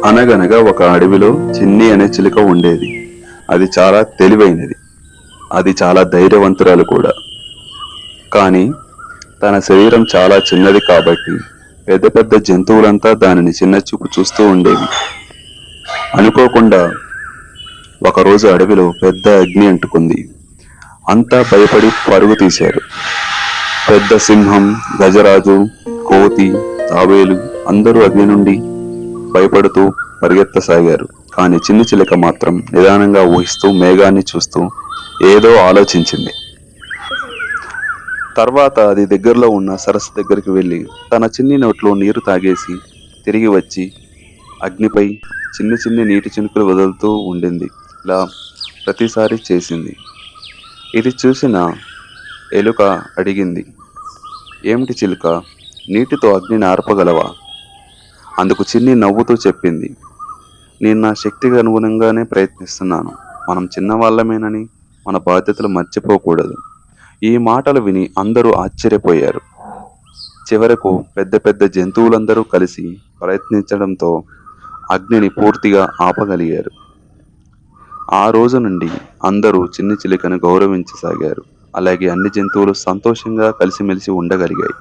అనగనగా ఒక అడవిలో చిన్ని అనే చిలుక ఉండేది. అది చాలా తెలివైనది. అది చాలా ధైర్యవంతురాలు కూడా. కానీ తన శరీరం చాలా చిన్నది కాబట్టి పెద్ద పెద్ద జంతువులంతా దానిని చిన్నచూపు చూస్తూ ఉండేవి. అనుకోకుండా ఒకరోజు అడవిలో పెద్ద అగ్ని అంటుకుంది. అంతా భయపడి పరుగు తీశారు. పెద్ద సింహం, గజరాజు, కోతి, తాబేలు అందరూ అగ్ని నుండి భయపడుతూ పరిగెత్తసాగారు. కానీ చిన్ని చిలక మాత్రం నిదానంగా ఊహిస్తూ మేఘాన్ని చూస్తూ ఏదో ఆలోచించింది. తర్వాత అది దగ్గరలో ఉన్న సరస్సు దగ్గరికి వెళ్ళి తన చిన్ని నోట్లో నీరు తాగేసి తిరిగి వచ్చి అగ్నిపై చిన్ని చిన్ని నీటి చినుకులు వదులుతూ ఉండింది. ఇలా ప్రతిసారి చేసింది. ఇది చూసిన ఎలుక అడిగింది, ఏమిటి చిలుక, నీటితో అగ్నిని ఆర్పగలవా? అందుకు చిన్ని నవ్వుతూ చెప్పింది, నేను నా శక్తికి అనుగుణంగానే ప్రయత్నిస్తున్నాను. మనం చిన్నవాళ్ళమేనని మన బాధ్యతలు మర్చిపోకూడదు. ఈ మాటలు విని అందరూ ఆశ్చర్యపోయారు. చివరకు పెద్ద పెద్ద జంతువులందరూ కలిసి ప్రయత్నించడంతో అగ్నిని పూర్తిగా ఆపగలిగారు. ఆ రోజు నుండి అందరూ చిన్ని చిలుకను గౌరవించసాగారు. అలాగే అన్ని జంతువులు సంతోషంగా కలిసిమెలిసి ఉండగలిగాయి.